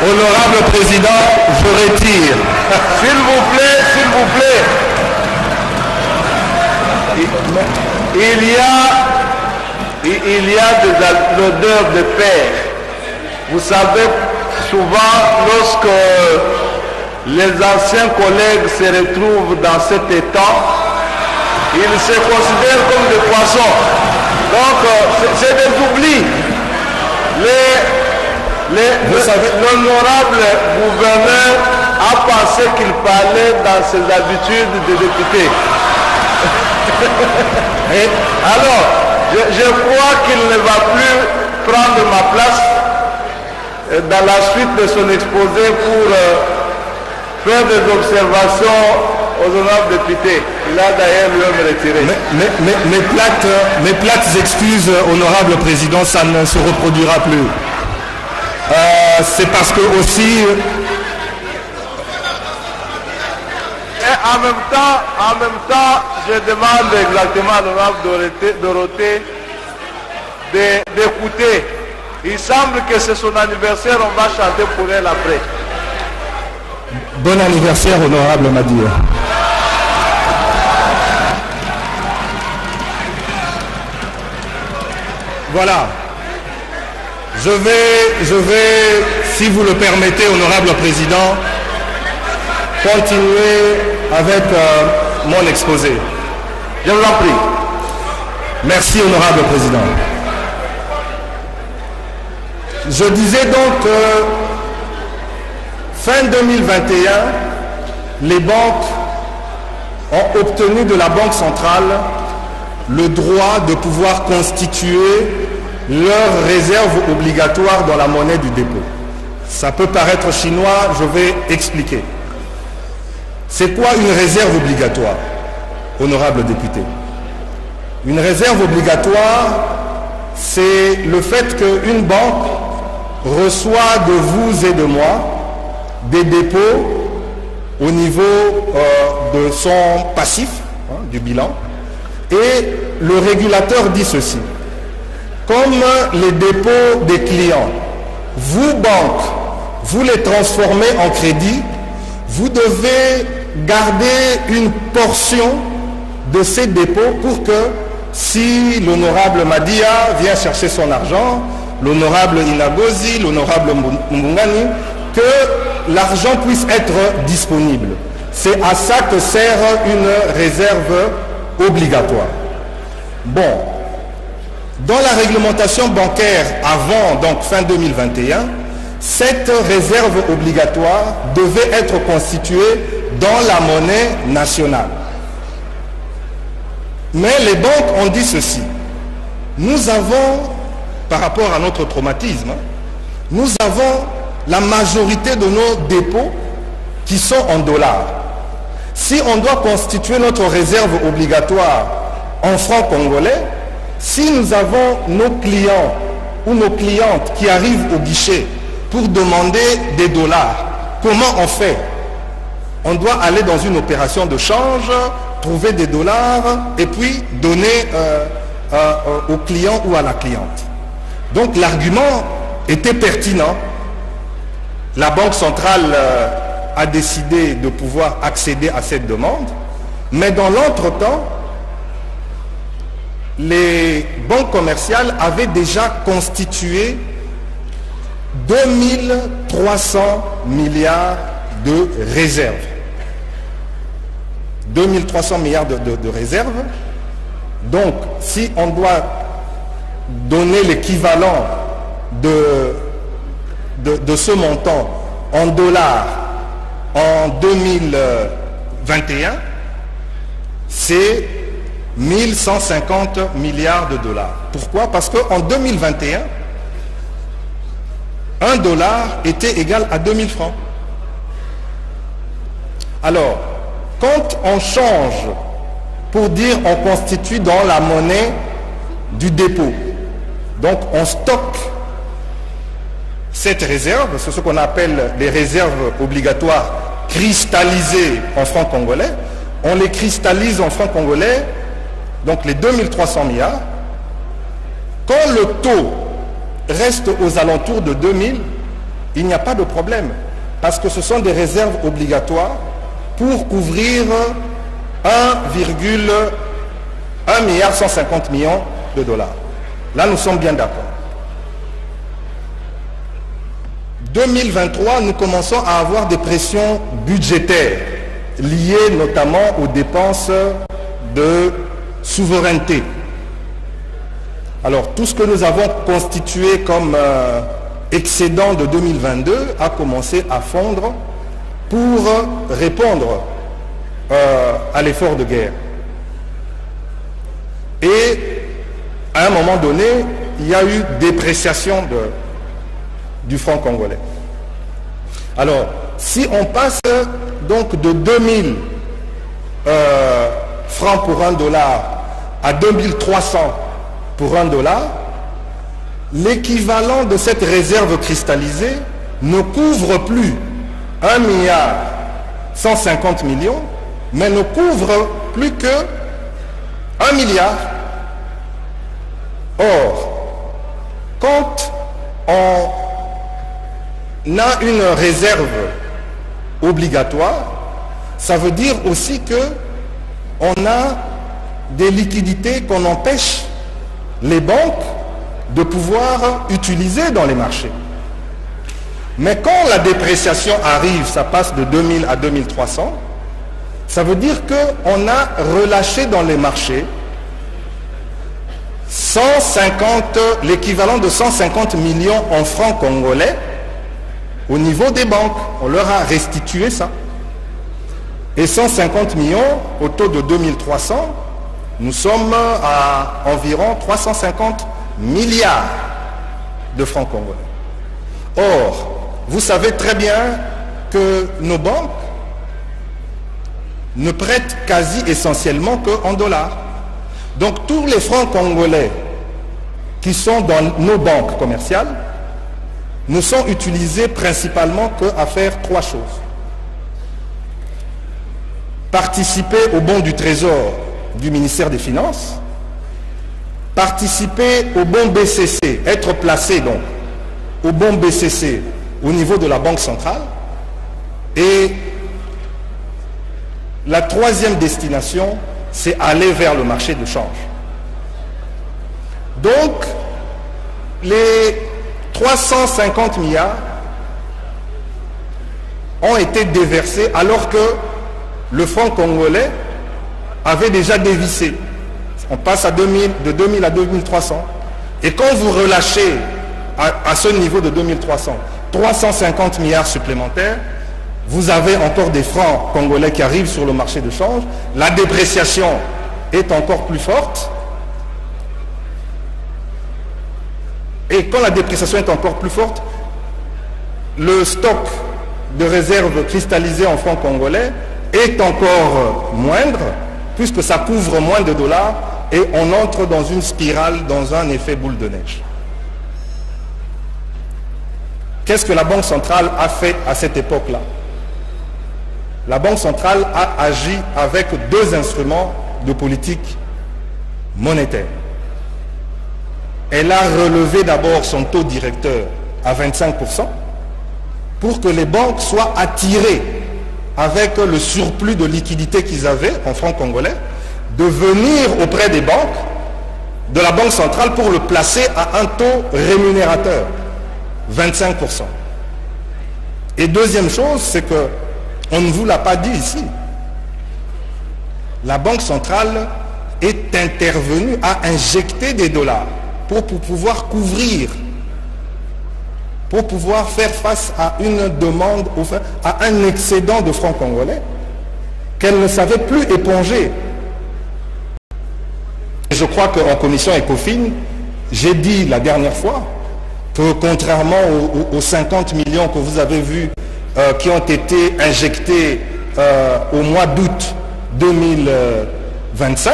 Honorable Président, je retire. S'il vous plaît, s'il vous plaît. Il y a l'odeur de père. Vous savez, souvent, lorsque les anciens collègues se retrouvent dans cet état, ils se considèrent comme des poissons. Donc, c'est des oublis. L'honorable gouverneur a pensé qu'il parlait dans ses habitudes de député. Alors, je crois qu'il ne va plus prendre ma place dans la suite de son exposé pour faire des observations aux honorables députés. Il a d'ailleurs lui-même retiré. Mes plates excuses, honorable président, ça ne se reproduira plus. C'est parce que aussi... Et en même temps, je demande exactement à l'honorable Dorothée d'écouter. Il semble que c'est son anniversaire, on va chanter pour elle après. Bon anniversaire, honorable Madia. Voilà. Je vais, si vous le permettez, honorable président, continuer avec mon exposé. Je vous en prie. Merci, honorable président. Je disais donc que fin 2021, les banques ont obtenu de la Banque centrale le droit de pouvoir constituer leurs réserves obligatoires dans la monnaie du dépôt. Ça peut paraître chinois, je vais expliquer. C'est quoi une réserve obligatoire, honorable député? Une réserve obligatoire, c'est le fait qu'une banque reçoit de vous et de moi des dépôts au niveau de son passif, du bilan, et le régulateur dit ceci: comme les dépôts des clients, vous, banque, vous les transformez en crédit, vous devez garder une portion de ces dépôts pour que si l'honorable Madia vient chercher son argent, l'honorable Inagozi, l'honorable Mbungani, que l'argent puisse être disponible. C'est à ça que sert une réserve obligatoire. Bon, dans la réglementation bancaire avant, donc fin 2021, cette réserve obligatoire devait être constituée dans la monnaie nationale. Mais les banques ont dit ceci: nous avons, par rapport à notre traumatisme, nous avons la majorité de nos dépôts qui sont en dollars. Si on doit constituer notre réserve obligatoire en francs congolais, si nous avons nos clients ou nos clientes qui arrivent au guichet pour demander des dollars, comment on fait? On doit aller dans une opération de change, trouver des dollars et puis donner au client ou à la cliente. Donc l'argument était pertinent. La Banque centrale a décidé de pouvoir accéder à cette demande, mais dans l'entretemps, les banques commerciales avaient déjà constitué 2300 milliards de réserves. 2300 milliards de réserves. Donc, si on doit donner l'équivalent de ce montant en dollars en 2021, c'est 1150 milliards de dollars. Pourquoi? Parce qu'en 2021, un dollar était égal à 2000 francs. Alors, quand on change pour dire on constitue dans la monnaie du dépôt, donc on stocke cette réserve, c'est ce qu'on appelle les réserves obligatoires cristallisées en francs congolais, on les cristallise en francs congolais, donc les 2300 milliards, quand le taux reste aux alentours de 2000, il n'y a pas de problème, parce que ce sont des réserves obligatoires pour couvrir 1,1 milliard 150 millions de dollars. Là, nous sommes bien d'accord. 2023, nous commençons à avoir des pressions budgétaires liées notamment aux dépenses de souveraineté. Alors, tout ce que nous avons constitué comme excédent de 2022 a commencé à fondre pour répondre à l'effort de guerre. Et à un moment donné, il y a eu dépréciation du franc congolais. Alors, si on passe donc de 2000 francs pour $1 à 2300 pour $1, l'équivalent de cette réserve cristallisée ne couvre plus 1 milliard 150 millions, mais ne couvre plus que 1 milliard. Or, quand on a une réserve obligatoire, ça veut dire aussi que on a des liquidités qu'on empêche les banques de pouvoir utiliser dans les marchés. Mais quand la dépréciation arrive, ça passe de 2000 à 2300, ça veut dire qu'on a relâché dans les marchés 150, l'équivalent de 150 millions en francs congolais au niveau des banques. On leur a restitué ça. Et 150 millions au taux de 2300, nous sommes à environ 350 milliards de francs congolais. Or, vous savez très bien que nos banques ne prêtent quasi essentiellement qu'en dollars. Donc tous les francs congolais qui sont dans nos banques commerciales ne sont utilisés principalement qu'à faire trois choses. Participer au bon du Trésor du ministère des Finances, participer au bon BCC, être placé donc au bon BCC au niveau de la Banque centrale, et la troisième destination, c'est aller vers le marché de change. Donc, les 350 milliards ont été déversés alors que le franc congolais avait déjà dévissé. On passe de 2000 à 2300. Et quand vous relâchez à ce niveau de 2300, 350 milliards supplémentaires, vous avez encore des francs congolais qui arrivent sur le marché de change. La dépréciation est encore plus forte. Et quand la dépréciation est encore plus forte, le stock de réserves cristallisées en francs congolais est encore moindre, puisque ça couvre moins de dollars, et on entre dans une spirale, dans un effet boule de neige. Qu'est-ce que la Banque centrale a fait à cette époque-là? La Banque centrale a agi avec deux instruments de politique monétaire. Elle a relevé d'abord son taux directeur à 25% pour que les banques soient attirées avec le surplus de liquidité qu'ils avaient en francs congolais, de venir auprès des banques, de la Banque centrale, pour le placer à un taux rémunérateur, 25%. Et deuxième chose, c'est que, on ne vous l'a pas dit ici, la Banque centrale est intervenue à injecter des dollars pour pouvoir couvrir, pour pouvoir faire face à une demande, à un excédent de francs congolais qu'elle ne savait plus éponger. Je crois qu'en commission ECOFIN, j'ai dit la dernière fois que contrairement aux 50 millions que vous avez vus qui ont été injectés au mois d'août 2025,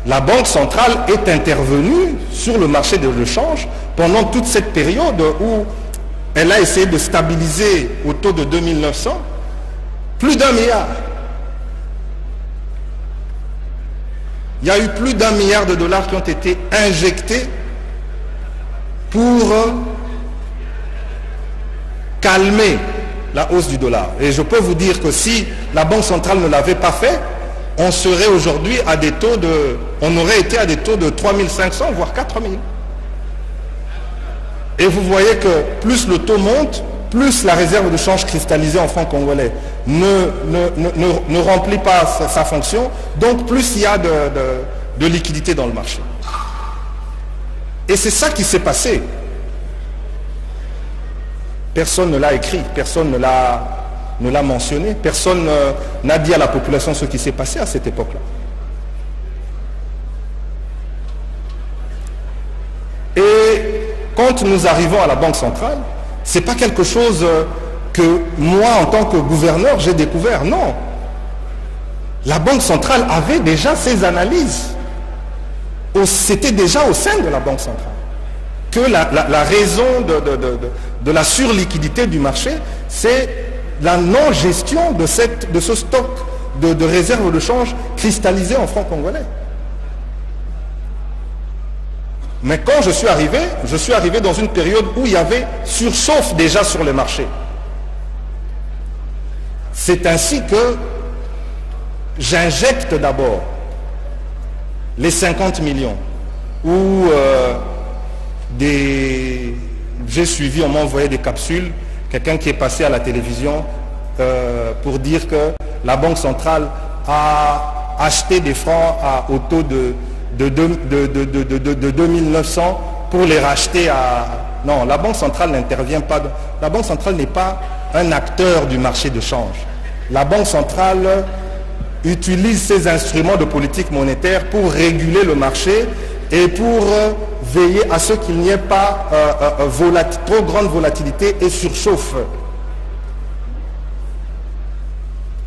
la Banque centrale est intervenue sur le marché de change pendant toute cette période où elle a essayé de stabiliser au taux de 2900 plus d'1 milliard. Il y a eu plus d'1 milliard de dollars qui ont été injectés pour calmer la hausse du dollar. Et je peux vous dire que si la Banque centrale ne l'avait pas fait, on serait aujourd'hui à des taux de... On aurait été à des taux de 3500, voire 4000. Et vous voyez que plus le taux monte, plus la réserve de change cristallisée en francs congolais ne remplit pas sa fonction, donc plus il y a de liquidité dans le marché. Et c'est ça qui s'est passé. Personne ne l'a écrit, personne ne l'a mentionné, personne n'a dit à la population ce qui s'est passé à cette époque-là. Et quand nous arrivons à la Banque centrale, ce n'est pas quelque chose que moi, en tant que gouverneur, j'ai découvert. Non. La Banque centrale avait déjà ses analyses. C'était déjà au sein de la Banque centrale que la raison de la surliquidité du marché, c'est la non-gestion de ce stock de réserves de change cristallisées en francs congolais. Mais quand je suis arrivé dans une période où il y avait surchauffe déjà sur le marché. C'est ainsi que j'injecte d'abord les 50 millions où j'ai suivi, on m'a envoyé des capsules, quelqu'un qui est passé à la télévision pour dire que la Banque centrale a acheté des francs au taux de 2900 pour les racheter à... Non, la Banque centrale n'intervient pas. La Banque centrale n'est pas un acteur du marché de change. La Banque centrale utilise ses instruments de politique monétaire pour réguler le marché et pour veiller à ce qu'il n'y ait pas trop grande volatilité et surchauffe.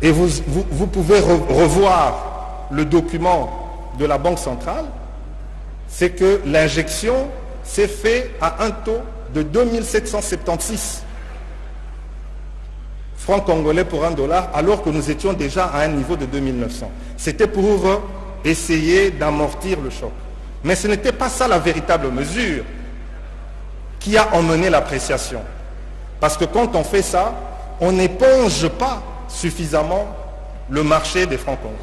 Et vous pouvez revoir le document de la Banque centrale, c'est que l'injection s'est faite à un taux de 2776 francs congolais pour $1, alors que nous étions déjà à un niveau de 2900. C'était pour essayer d'amortir le choc. Mais ce n'était pas ça la véritable mesure qui a emmené l'appréciation. Parce que quand on fait ça, on n'éponge pas suffisamment le marché des francs congolais.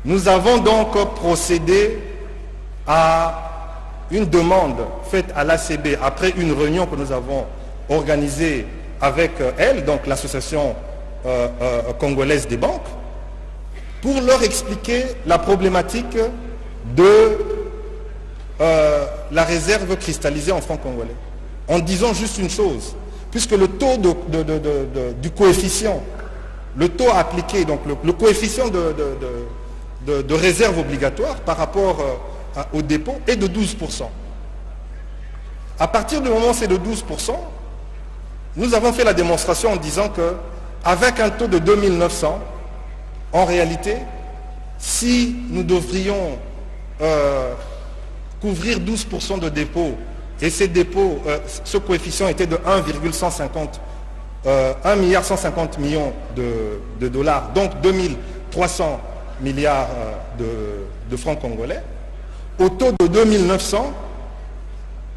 Nous avons donc procédé à une demande faite à l'ACB après une réunion que nous avons organisée avec elle, donc l'association congolaise des banques, pour leur expliquer la problématique de la réserve cristallisée en francs congolais. En disant juste une chose, puisque le taux du coefficient, le taux appliqué, donc le coefficient de réserve obligatoire par rapport au dépôt est de 12%. À partir du moment où c'est de 12%, nous avons fait la démonstration en disant qu'avec un taux de 2900, en réalité, si nous devrions couvrir 12% de dépôts, et ces dépôts, ce coefficient était de 1,150 millions de dollars, donc 2300 milliards de francs congolais, au taux de 2900,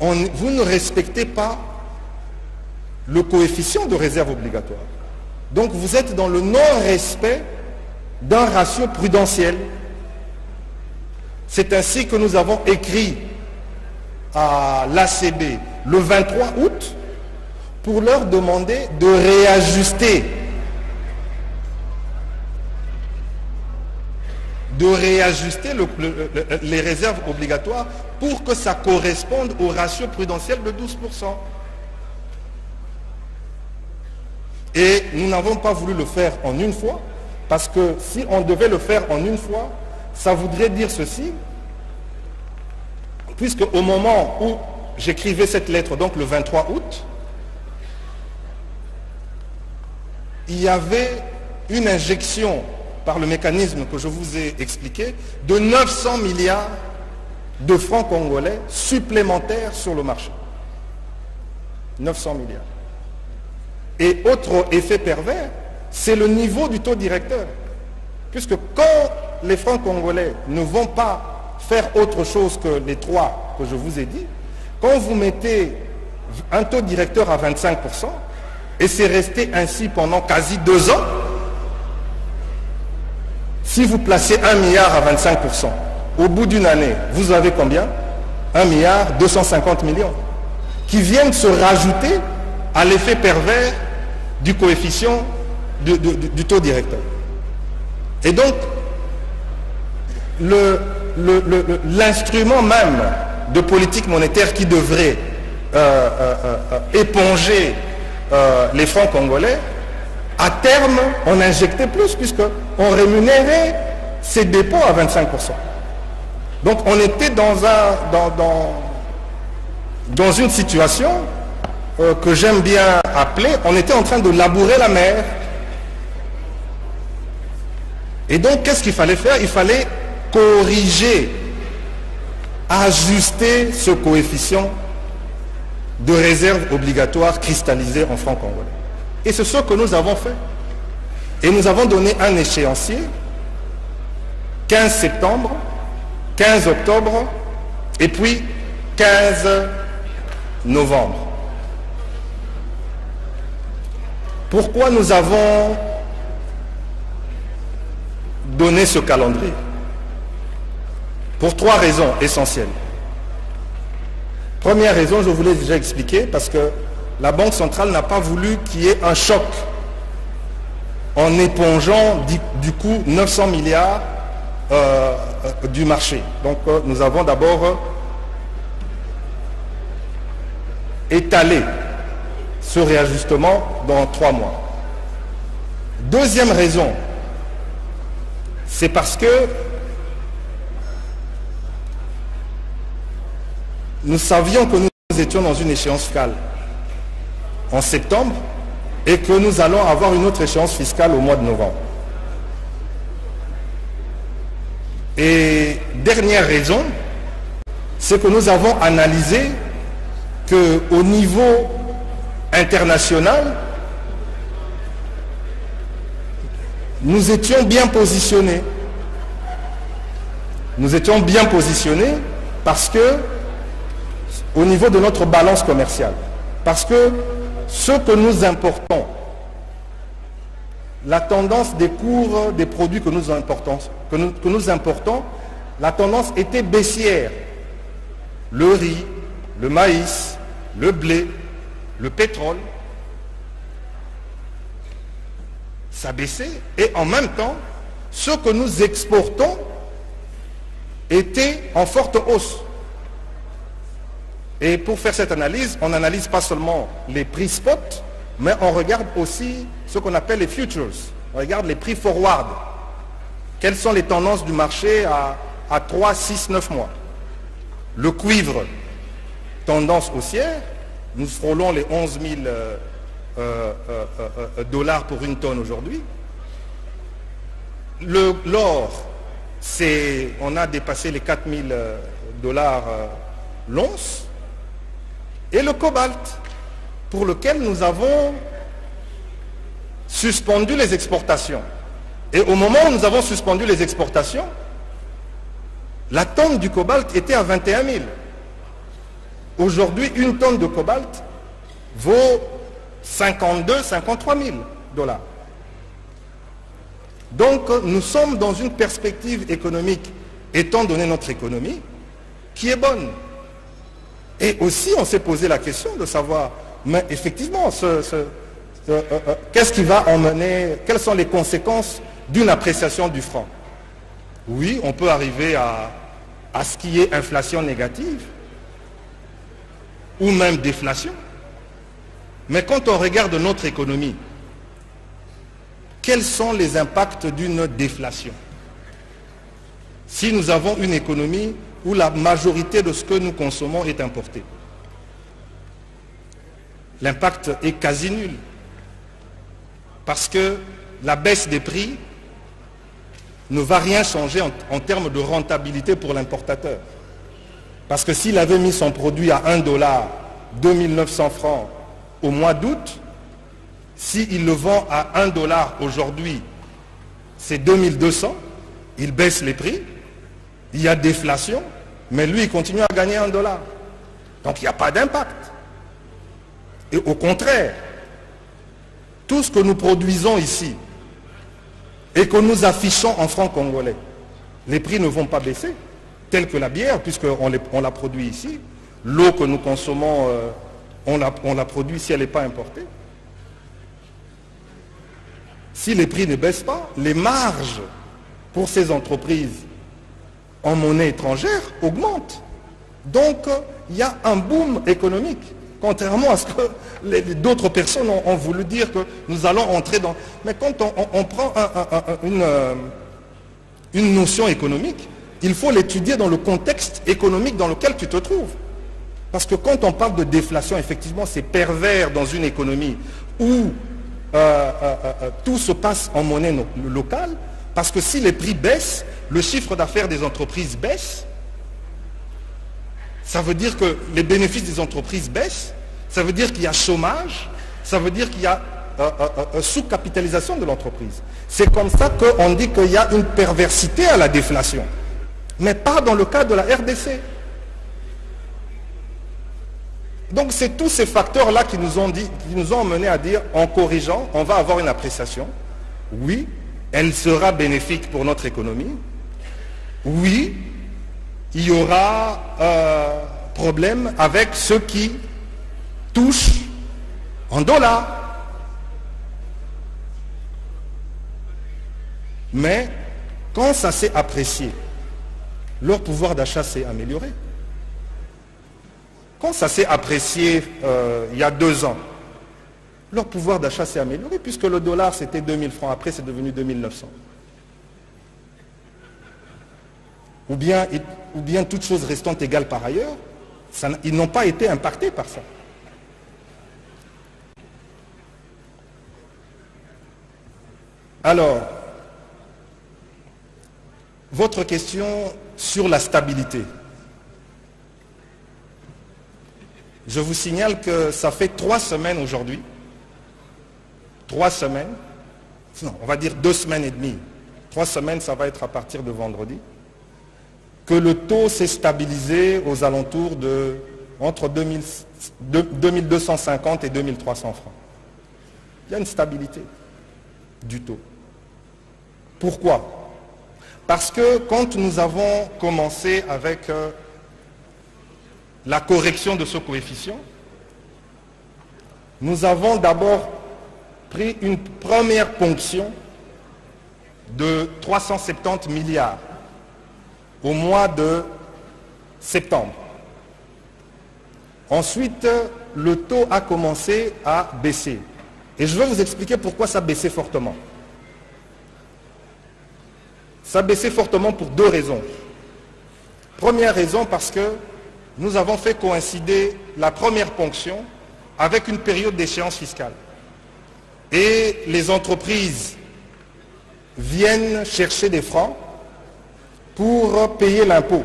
vous ne respectez pas le coefficient de réserve obligatoire. Donc vous êtes dans le non-respect d'un ratio prudentiel. C'est ainsi que nous avons écrit à l'ACB le 23 août pour leur demander de réajuster les réserves obligatoires pour que ça corresponde au ratio prudentiel de 12%. Et nous n'avons pas voulu le faire en une fois, parce que si on devait le faire en une fois, ça voudrait dire ceci, puisque au moment où j'écrivais cette lettre, donc le 23 août, il y avait une injection par le mécanisme que je vous ai expliqué, de 900 milliards de francs congolais supplémentaires sur le marché. 900 milliards. Et autre effet pervers, c'est le niveau du taux directeur. Puisque quand les francs congolais ne vont pas faire autre chose que les trois que je vous ai dit, quand vous mettez un taux directeur à 25%, et c'est resté ainsi pendant quasi 2 ans. Si vous placez 1 milliard à 25%, au bout d'une année, vous avez combien? 1 milliard 250 millions qui viennent se rajouter à l'effet pervers du coefficient du taux directeur. Et donc, l'instrument même de politique monétaire qui devrait éponger les francs congolais, à terme, on injectait plus puisqu'on rémunérait ces dépôts à 25%. Donc on était dans une situation que j'aime bien appeler, on était en train de labourer la mer. Et donc qu'est-ce qu'il fallait faire? Il fallait corriger, ajuster ce coefficient de réserve obligatoire cristallisé en francs congolais. Et c'est ce que nous avons fait. Et nous avons donné un échéancier, 15 septembre, 15 octobre, et puis 15 novembre. Pourquoi nous avons donné ce calendrier? Pour 3 raisons essentielles. Première raison, je vous l'ai déjà expliqué, parce que la Banque centrale n'a pas voulu qu'il y ait un choc en épongeant du coup 900 milliards du marché. Donc nous avons d'abord étalé ce réajustement dans 3 mois. Deuxième raison, c'est parce que nous savions que nous étions dans une échéance fiscale en septembre et que nous allons avoir une autre échéance fiscale au mois de novembre. Et dernière raison, c'est que nous avons analysé qu'au niveau international, nous étions bien positionnés. Nous étions bien positionnés parce que, au niveau de notre balance commerciale, parce que ce que nous importons, la tendance des cours des produits que nous importons, la tendance était baissière. Le riz, le maïs, le blé, le pétrole, ça baissait. Et en même temps, ce que nous exportons était en forte hausse. Et pour faire cette analyse, on n'analyse pas seulement les prix spot, mais on regarde aussi ce qu'on appelle les futures. On regarde les prix forward. Quelles sont les tendances du marché à 3, 6, 9 mois? Le cuivre, tendance haussière, nous frôlons les 11 000 dollars pour une tonne aujourd'hui. L'or, on a dépassé les 4 000 dollars l'once. Et le cobalt, pour lequel nous avons suspendu les exportations. Et au moment où nous avons suspendu les exportations, la tonne du cobalt était à 21 000. Aujourd'hui, une tonne de cobalt vaut 52, 53 000 dollars. Donc, nous sommes dans une perspective économique, étant donné notre économie, qui est bonne. Et aussi, on s'est posé la question de savoir, mais effectivement, qu'est-ce qui va emmener, quelles sont les conséquences d'une appréciation du franc? Oui, on peut arriver à ce qui est inflation négative, ou même déflation. Mais quand on regarde notre économie, quels sont les impacts d'une déflation? Si nous avons une économie où la majorité de ce que nous consommons est importé, l'impact est quasi nul. Parce que la baisse des prix ne va rien changer en termes de rentabilité pour l'importateur. Parce que s'il avait mis son produit à 1 dollar, 2900 francs au mois d'août, s'il le vend à 1 dollar aujourd'hui, c'est 2200, il baisse les prix, il y a déflation, mais lui il continue à gagner 1 dollar. Donc il n'y a pas d'impact. Et au contraire, tout ce que nous produisons ici et que nous affichons en francs congolais, les prix ne vont pas baisser, tels que la bière, puisqu'on la produit ici. L'eau que nous consommons, on la produit si elle n'est pas importée. Si les prix ne baissent pas, les marges pour ces entreprises en monnaie étrangère augmentent. Donc, il y a un boom économique, contrairement à ce que d'autres personnes ont voulu dire que nous allons entrer dans... Mais quand on prend une notion économique, il faut l'étudier dans le contexte économique dans lequel tu te trouves. Parce que quand on parle de déflation, effectivement, c'est pervers dans une économie où tout se passe en monnaie locale, parce que si les prix baissent, le chiffre d'affaires des entreprises baisse, ça veut dire que les bénéfices des entreprises baissent, ça veut dire qu'il y a chômage, ça veut dire qu'il y a sous-capitalisation de l'entreprise. C'est comme ça qu'on dit qu'il y a une perversité à la déflation, mais pas dans le cas de la RDC. Donc c'est tous ces facteurs-là qui nous ont menés à dire, en corrigeant, on va avoir une appréciation. Oui, elle sera bénéfique pour notre économie. Oui, il y aura problème avec ceux qui touchent en dollars. Mais quand ça s'est apprécié, leur pouvoir d'achat s'est amélioré. Quand ça s'est apprécié il y a 2 ans, leur pouvoir d'achat s'est amélioré, puisque le dollar c'était 2000 francs, après c'est devenu 2900. Ou bien toutes choses restant égales par ailleurs, ils n'ont pas été impactés par ça. Alors, votre question sur la stabilité. Je vous signale que ça fait 3 semaines aujourd'hui, 3 semaines, non, on va dire 2 semaines et demie, 3 semaines ça va être à partir de vendredi, que le taux s'est stabilisé aux alentours de entre 2250 et 2300 francs. Il y a une stabilité du taux. Pourquoi? Parce que quand nous avons commencé avec la correction de ce coefficient, nous avons d'abord pris une première ponction de 370 milliards au mois de septembre. Ensuite, le taux a commencé à baisser. Et je vais vous expliquer pourquoi ça baissait fortement. Ça baissait fortement pour 2 raisons. Première raison, parce que nous avons fait coïncider la première ponction avec une période d'échéance fiscale. Et les entreprises viennent chercher des francs pour payer l'impôt.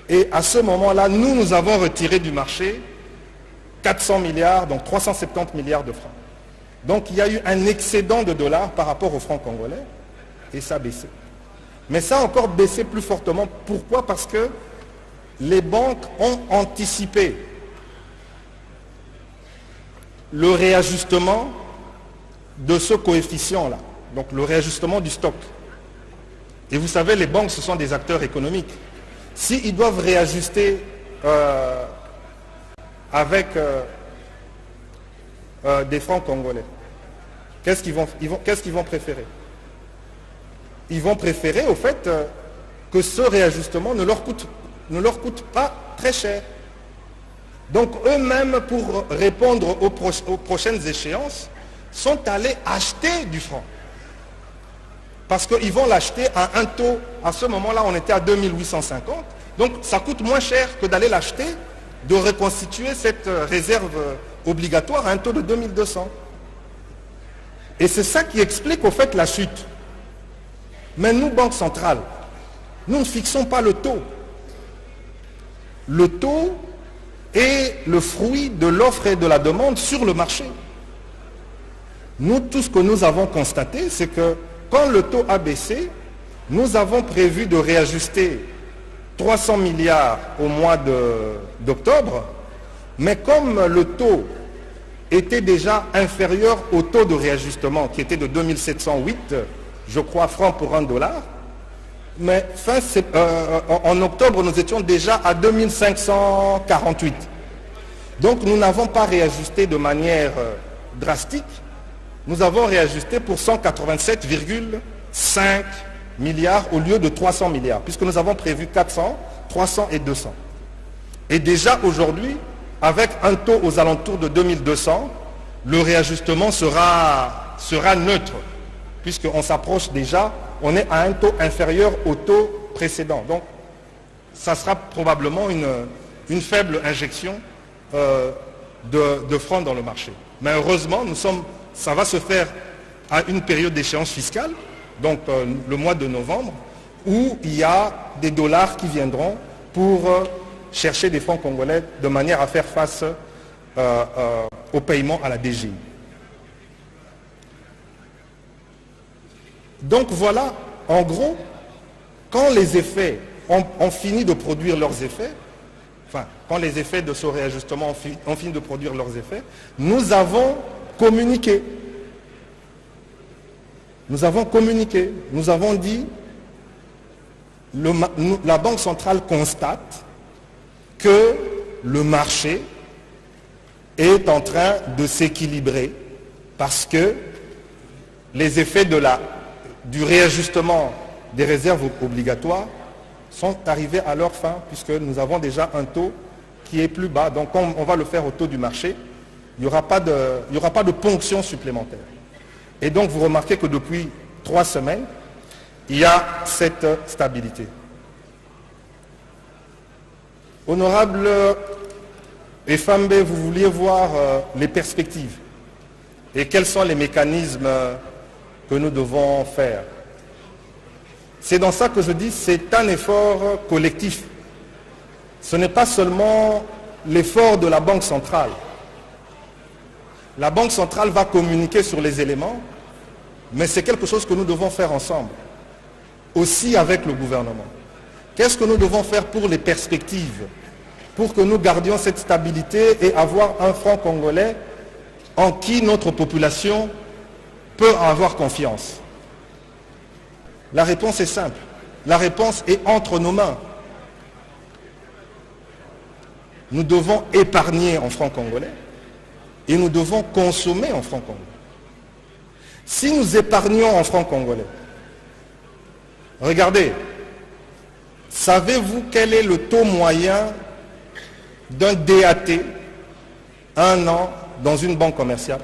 Et à ce moment-là, nous avons retiré du marché 400 milliards, donc 370 milliards de francs. Donc il y a eu un excédent de dollars par rapport aux francs congolais, et ça a baissé. Mais ça a encore baissé plus fortement. Pourquoi? Parce que les banques ont anticipé le réajustement de ce coefficient-là, donc le réajustement du stock. Et vous savez, les banques, ce sont des acteurs économiques. S'ils doivent réajuster avec des francs congolais, qu'est-ce qu'ils vont préférer? Ils vont préférer, au fait, que ce réajustement ne leur coûte pas très cher. Donc eux-mêmes, pour répondre aux prochaines échéances, sont allés acheter du franc. Parce qu'ils vont l'acheter à un taux, à ce moment-là on était à 2850, donc ça coûte moins cher que d'aller l'acheter, de reconstituer cette réserve obligatoire à un taux de 2200. Et c'est ça qui explique au fait la chute. Mais nous, Banque centrale, nous ne fixons pas le taux. Le taux est le fruit de l'offre et de la demande sur le marché. Nous, tout ce que nous avons constaté, c'est que quand le taux a baissé, nous avons prévu de réajuster 300 milliards au mois d'octobre Mais comme le taux était déjà inférieur au taux de réajustement qui était de 2708, je crois, francs pour $1, mais en octobre, nous étions déjà à 2548. Donc nous n'avons pas réajusté de manière drastique, nous avons réajusté pour 187,5 milliards au lieu de 300 milliards, puisque nous avons prévu 400, 300 et 200. Et déjà aujourd'hui, avec un taux aux alentours de 2200, le réajustement sera neutre, puisqu'on s'approche déjà, on est à un taux inférieur au taux précédent. Donc, ça sera probablement une faible injection de francs dans le marché. Mais heureusement, ça va se faire à une période d'échéance fiscale, donc le mois de novembre, où il y a des dollars qui viendront pour chercher des fonds congolais de manière à faire face au paiement à la DGI. Donc voilà, en gros, quand les effets ont fini de produire leurs effets, enfin, quand les effets de ce réajustement ont fini de produire leurs effets, nous avons communiqué. Nous avons communiqué, nous avons dit, la Banque centrale constate que le marché est en train de s'équilibrer parce que les effets du réajustement des réserves obligatoires sont arrivés à leur fin, puisque nous avons déjà un taux qui est plus bas. Donc comme on va le faire au taux du marché, il n'y aura pas de ponction supplémentaire. Et donc vous remarquez que depuis 3 semaines, il y a cette stabilité. Honorable Efambe, vous vouliez voir les perspectives et quels sont les mécanismes que nous devons faire. C'est dans ça que je dis, c'est un effort collectif. Ce n'est pas seulement l'effort de la Banque centrale. La Banque centrale va communiquer sur les éléments, mais c'est quelque chose que nous devons faire ensemble, aussi avec le gouvernement. Qu'est-ce que nous devons faire pour les perspectives, pour que nous gardions cette stabilité et avoir un franc congolais en qui notre population peut avoir confiance? La réponse est simple. La réponse est entre nos mains. Nous devons épargner en francs congolais et nous devons consommer en francs congolais. Si nous épargnons en francs congolais, regardez, savez-vous quel est le taux moyen d'un DAT 1 an dans une banque commerciale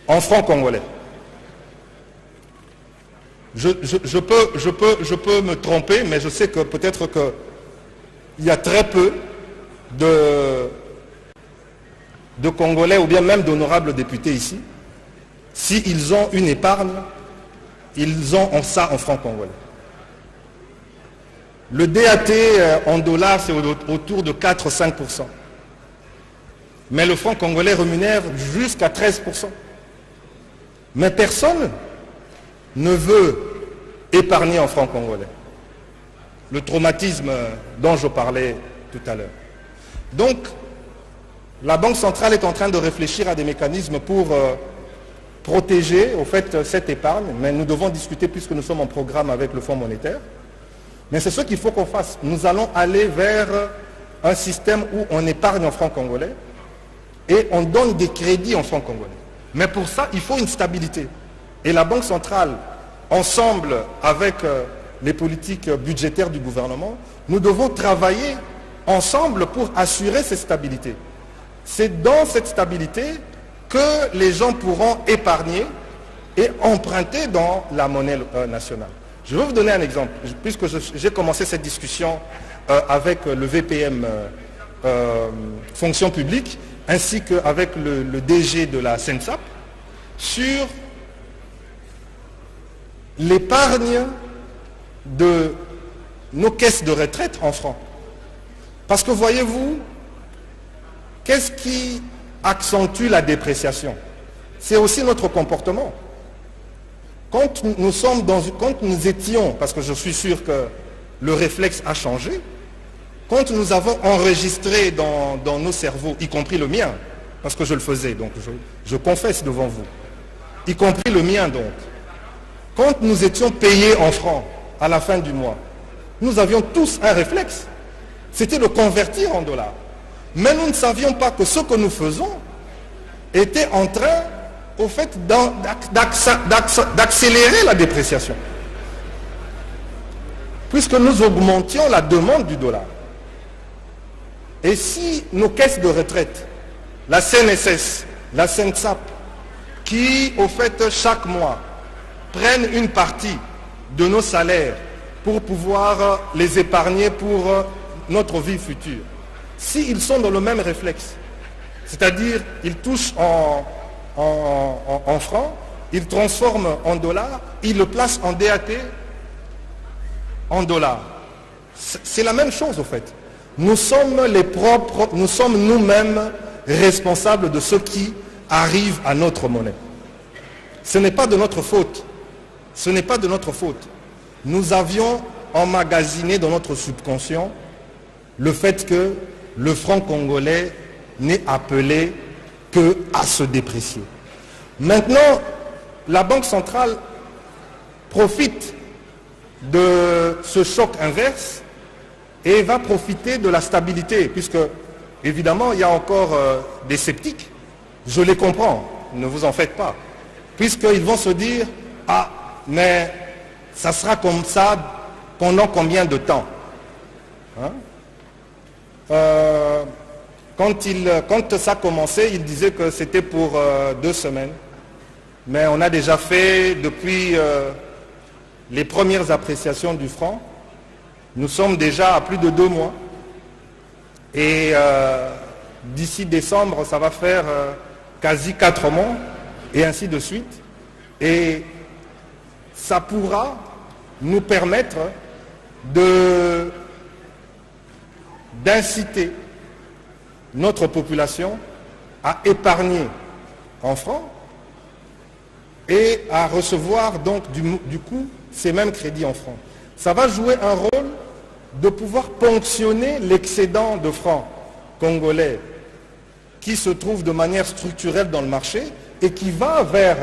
en francs congolais? Je peux me tromper, mais je sais que peut-être qu'il y a très peu de Congolais ou bien même d'honorables députés ici. S'ils ont une épargne, ils ont ça en francs congolais. Le DAT en dollars, c'est autour de 4-5%. Mais le franc congolais rémunère jusqu'à 13%. Mais personne ne veut épargner en francs congolais. Le traumatisme dont je parlais tout à l'heure. Donc, la Banque centrale est en train de réfléchir à des mécanismes pour protéger au fait cette épargne, mais nous devons discuter puisque nous sommes en programme avec le Fonds monétaire. Mais c'est ce qu'il faut qu'on fasse. Nous allons aller vers un système où on épargne en francs congolais et on donne des crédits en francs congolais. Mais pour ça, il faut une stabilité. Et la Banque centrale, ensemble avec les politiques budgétaires du gouvernement, nous devons travailler ensemble pour assurer cette stabilité. C'est dans cette stabilité que les gens pourront épargner et emprunter dans la monnaie nationale. Je vais vous donner un exemple, puisque j'ai commencé cette discussion avec le VPM fonction publique, ainsi qu'avec le DG de la SENSAP, sur l'épargne de nos caisses de retraite en francs. Parce que voyez-vous, qu'est-ce qui accentue la dépréciation? C'est aussi notre comportement. Quand nous étions, parce que je suis sûr que le réflexe a changé, quand nous avons enregistré dans nos cerveaux, y compris le mien, parce que je le faisais, donc je confesse devant vous, y compris le mien donc, quand nous étions payés en francs à la fin du mois, nous avions tous un réflexe, c'était de convertir en dollars. Mais nous ne savions pas que ce que nous faisons était en train, au fait, d'accélérer la dépréciation. Puisque nous augmentions la demande du dollar. Et si nos caisses de retraite, la CNSS, la CNSAP, qui, au fait, chaque mois, prennent une partie de nos salaires pour pouvoir les épargner pour notre vie future, s'ils sont dans le même réflexe, c'est-à-dire ils touchent en francs, ils transforment en dollars, ils le placent en DAT en dollars. C'est la même chose au fait. Nous sommes nous-mêmes responsables de ce qui arrive à notre monnaie. Ce n'est pas de notre faute. Ce n'est pas de notre faute. Nous avions emmagasiné dans notre subconscient le fait que le franc congolais n'est appelé qu'à se déprécier. Maintenant, la Banque centrale profite de ce choc inverse et va profiter de la stabilité, puisque évidemment il y a encore des sceptiques, je les comprends, ne vous en faites pas, puisqu'ils vont se dire « Ah, mais ça sera comme ça pendant combien de temps hein ?» Quand ça a commencé, ils disaient que c'était pour 2 semaines. Mais on a déjà fait, depuis les premières appréciations du franc, nous sommes déjà à plus de 2 mois. Et d'ici décembre, ça va faire quasi 4 mois, et ainsi de suite. Et ça pourra nous permettre d'inciter notre population à épargner en francs et à recevoir donc du coup ces mêmes crédits en francs. Ça va jouer un rôle de pouvoir ponctionner l'excédent de francs congolais qui se trouve de manière structurelle dans le marché et qui va vers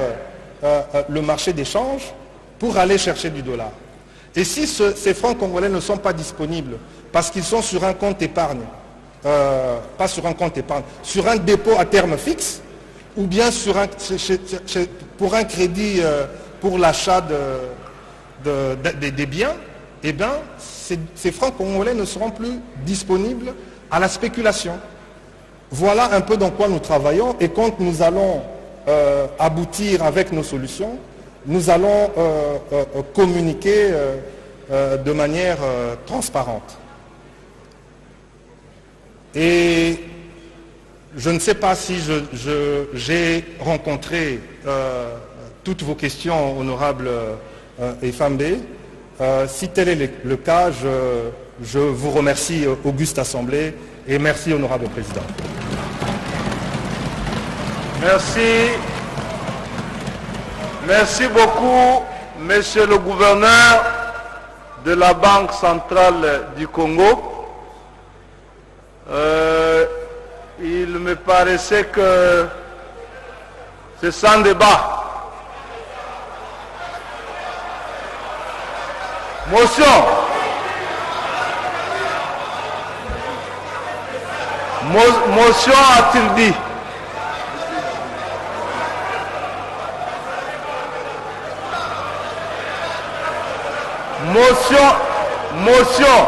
le marché d'échange pour aller chercher du dollar. Et si ces francs congolais ne sont pas disponibles parce qu'ils sont sur un compte épargne, pas sur un compte épargne, sur un dépôt à terme fixe, ou bien pour un crédit pour l'achat des biens, eh bien, ces francs congolais ne seront plus disponibles à la spéculation. Voilà un peu dans quoi nous travaillons, et quand nous allons aboutir avec nos solutions, nous allons communiquer de manière transparente. Et je ne sais pas si j'ai rencontré toutes vos questions, honorable Efambe. Si tel est le cas, je vous remercie, Auguste Assemblée, et merci, honorable président. Merci. Merci beaucoup, monsieur le gouverneur de la Banque centrale du Congo. Il me paraissait que c'est sans débat. Motion. Motion a-t-il dit? Motion.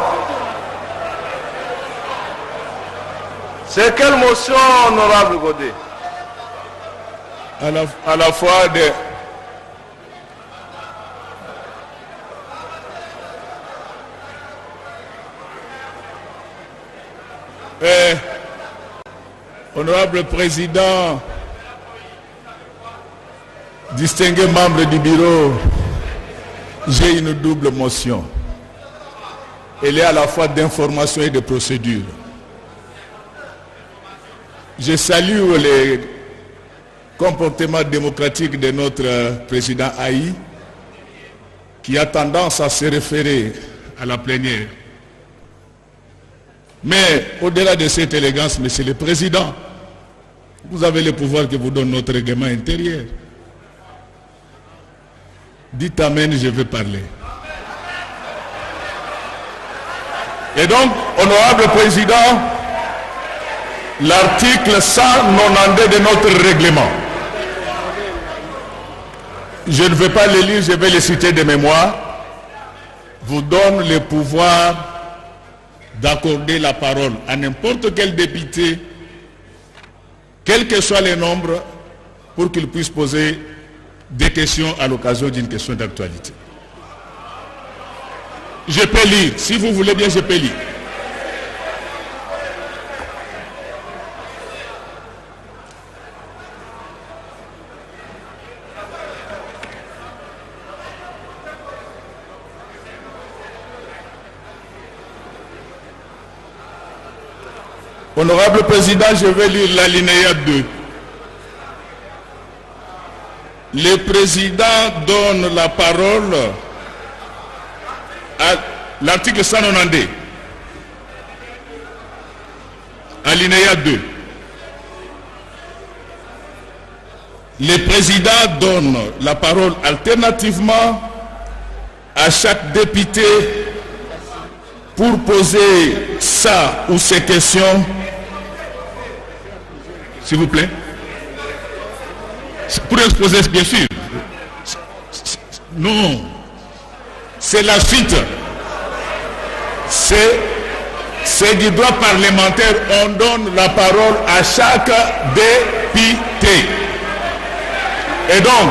C'est quelle motion, honorable Godet? À la fois de... Honorable Président, distingués membres du bureau, j'ai une double motion. Elle est à la fois d'information et de procédure. Je salue les comportements démocratiques de notre président Haï, qui a tendance à se référer à la plénière. Mais au-delà de cette élégance, Monsieur le Président, vous avez le pouvoir que vous donne notre règlement intérieur. Dites Amen, je vais parler. Et donc, honorable Président, l'article 192 de notre règlement, je ne vais pas le lire, je vais le citer de mémoire, vous donne le pouvoir d'accorder la parole à n'importe quel député, quel que soit le nombre, pour qu'il puisse poser des questions à l'occasion d'une question d'actualité. Je peux lire, si vous voulez bien, je peux lire. Honorable Président, je vais lire l'alinéa 2. Le Président donne la parole à l'article 192. Alinéa 2. Le Président donne la parole alternativement à chaque député pour poser sa ou ses questions. S'il vous plaît. Pour exposer, bien sûr. Non. C'est la suite. C'est du droit parlementaire. On donne la parole à chaque député. Et donc,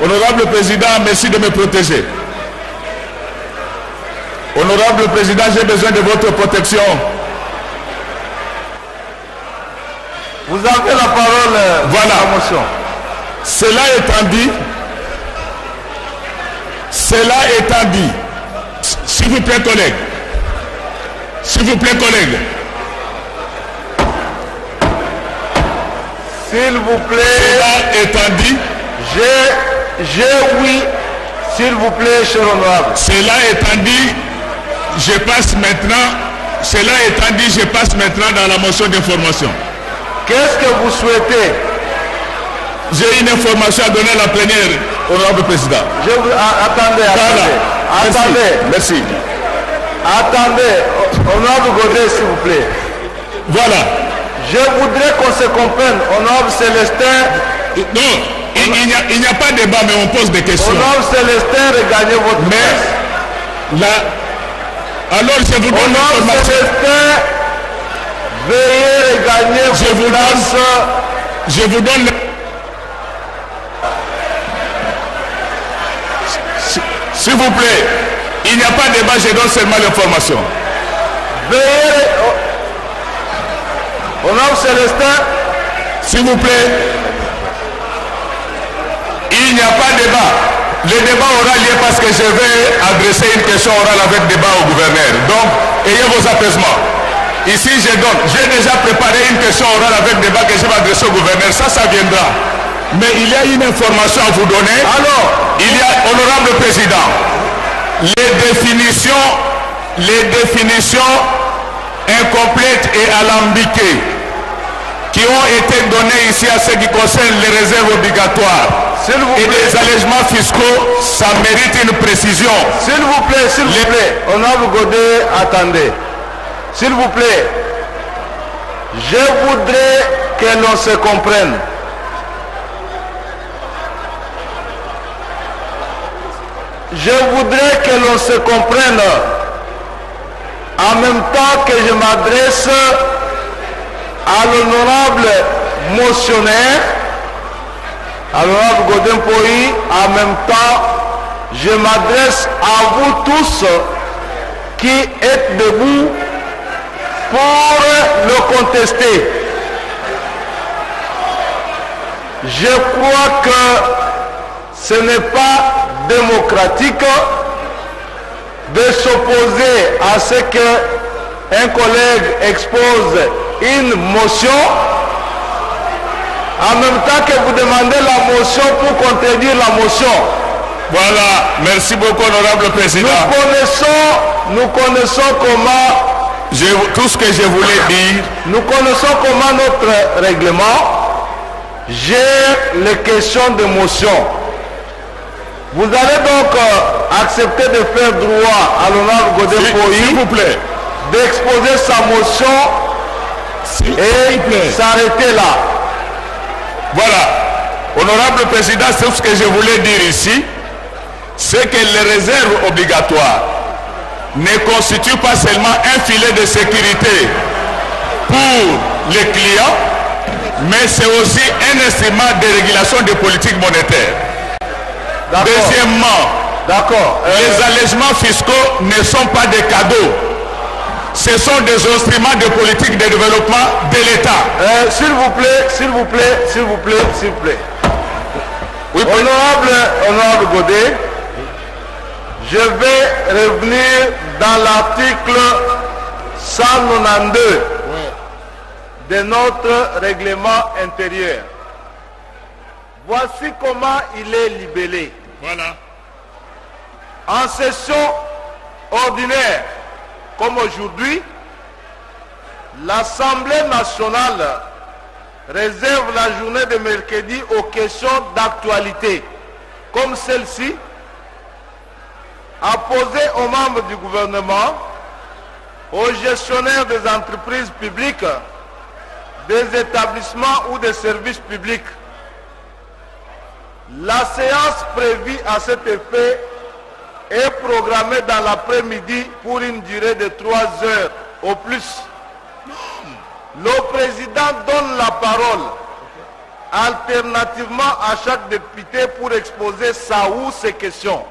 honorable Président, merci de me protéger. Honorable Président, j'ai besoin de votre protection. Vous avez la parole. Voilà. Cela étant dit, s'il vous plaît, collègues, s'il vous plaît, collègues, s'il vous plaît, cela étant dit, oui, s'il vous plaît, cher honorable. Cela étant dit, je passe maintenant dans la motion d'information. Qu'est-ce que vous souhaitez? J'ai une information à donner à la plénière, honorable Président. Attendez. Merci. Attendez, honorable Godet, s'il vous plaît. Voilà. Je voudrais qu'on se comprenne, honorable Célestin. Non, il n'y a pas de débat, mais on pose des questions. Honorable Célestin, regagnez votre place. Alors je vous donne honorable Célestin, veuillez regagner votre place. Je vous donne... S'il vous plaît, il n'y a pas de débat, je donne seulement l'information. Veuillez... Honorable Célestin, s'il vous plaît, il n'y a pas de débat. Le débat aura lieu parce que je vais adresser une question orale avec débat au gouverneur. Donc, ayez vos apaisements. Ici, j'ai déjà préparé une question orale avec débat que je vais adresser au gouverneur. Ça viendra. Mais il y a une information à vous donner. Alors, il y a, honorable Président, les définitions incomplètes et alambiquées qui ont été données ici à ce qui concerne les réserves obligatoires et des allègements fiscaux, ça mérite une précision. S'il vous plaît, honorable Godet, attendez. S'il vous plaît, je voudrais que l'on se comprenne. Je voudrais que l'on se comprenne en même temps que je m'adresse à l'honorable motionnaire, à l'honorable Godin Poyi, en même temps, je m'adresse à vous tous qui êtes debout pour le contester. Je crois que ce n'est pas démocratique de s'opposer à ce qu'un collègue expose une motion en même temps que vous demandez la motion pour contredire la motion. Voilà, merci beaucoup, honorable Président. Nous connaissons nous connaissons comment, tout ce que je voulais dire, nous connaissons comment notre règlement gère les questions de motion. Vous allez donc accepter de faire droit à l'honorable Godin Poyi, s'il vous plaît, d'exposer sa motion et s'arrêter là. Voilà. Honorable Président, c'est ce que je voulais dire ici, c'est que les réserves obligatoires ne constituent pas seulement un filet de sécurité pour les clients, mais c'est aussi un instrument de régulation des politiques monétaires. Deuxièmement, les allègements fiscaux ne sont pas des cadeaux. Ce sont des instruments de politique de développement de l'État. S'il vous plaît, s'il vous plaît, s'il vous plaît, s'il vous plaît. Oui, honorable Godet, je vais revenir dans l'article 192 de notre règlement intérieur. Voici comment il est libellé. Voilà. En session ordinaire, comme aujourd'hui, l'Assemblée nationale réserve la journée de mercredi aux questions d'actualité, comme celle-ci, à poser aux membres du gouvernement, aux gestionnaires des entreprises publiques, des établissements ou des services publics. La séance prévue à cet effet est programmée dans l'après-midi pour une durée de 3 heures au plus. Le président donne la parole alternativement à chaque député pour exposer sa ou ses questions.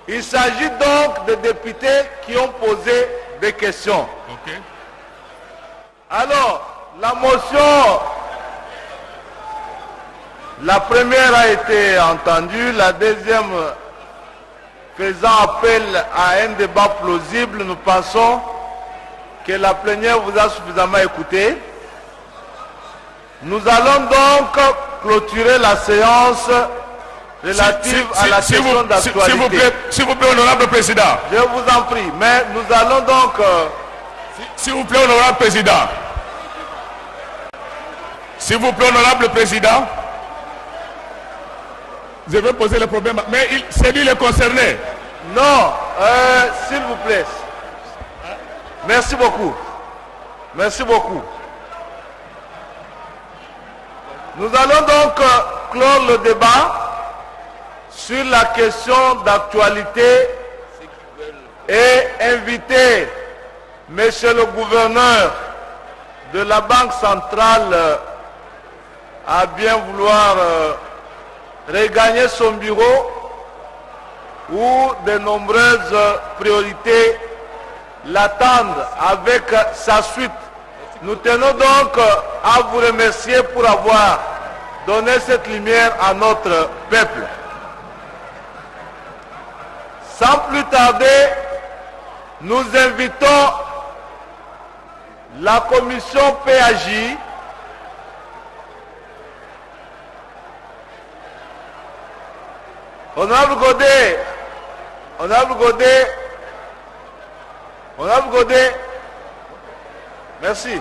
Il s'agit donc de députés qui ont posé des questions. Okay. Alors, la motion, la première a été entendue, la deuxième faisant appel à un débat plausible, nous pensons que la plénière vous a suffisamment écouté. Nous allons donc clôturer la séance relative à la question d'actualité. S'il vous plaît, honorable président. Je vous en prie, mais nous allons donc... S'il vous plaît, honorable président. S'il vous plaît, honorable président. Je vais poser le problème, mais c'est lui le concerné. Non, s'il vous plaît. Merci beaucoup. Merci beaucoup. Nous allons donc clore le débat sur la question d'actualité et inviter monsieur le gouverneur de la Banque centrale à bien vouloir regagner son bureau où de nombreuses priorités l'attendent avec sa suite. Nous tenons donc à vous remercier pour avoir donné cette lumière à notre peuple. Sans plus tarder, nous invitons la commission PAJ Honorable Godet, Honorable Godet, Honorable Godet, merci,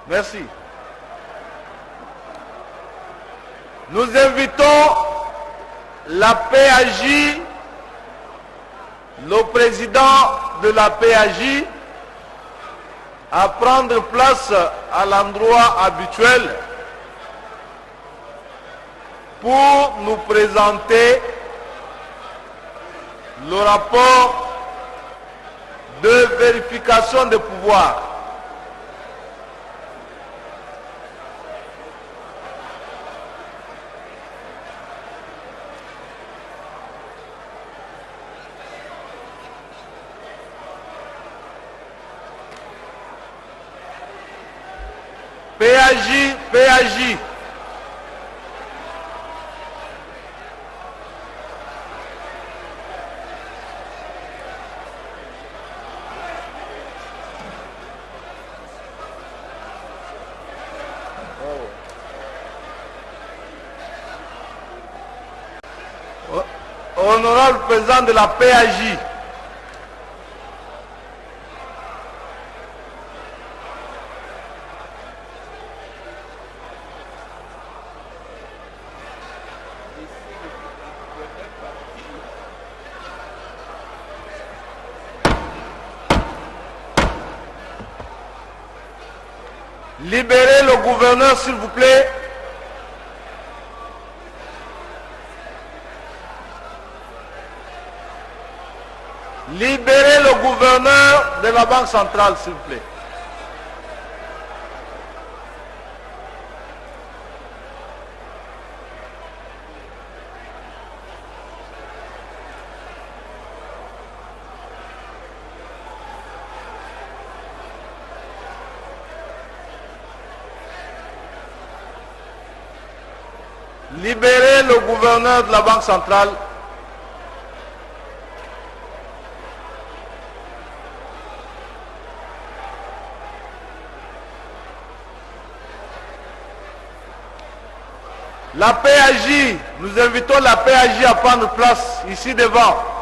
merci. Nous invitons la PAJ, le président de la PAJ, à prendre place à l'endroit habituel pour nous présenter le rapport de vérification des pouvoirs. PAJ, PAJ. Honorable président de la PAJ, Libérez le gouverneur, s'il vous plaît. Libérez le gouverneur de la Banque centrale, s'il vous plaît. Libérez le gouverneur de la Banque centrale. La PAJ, nous invitons la PAJ à prendre place ici devant.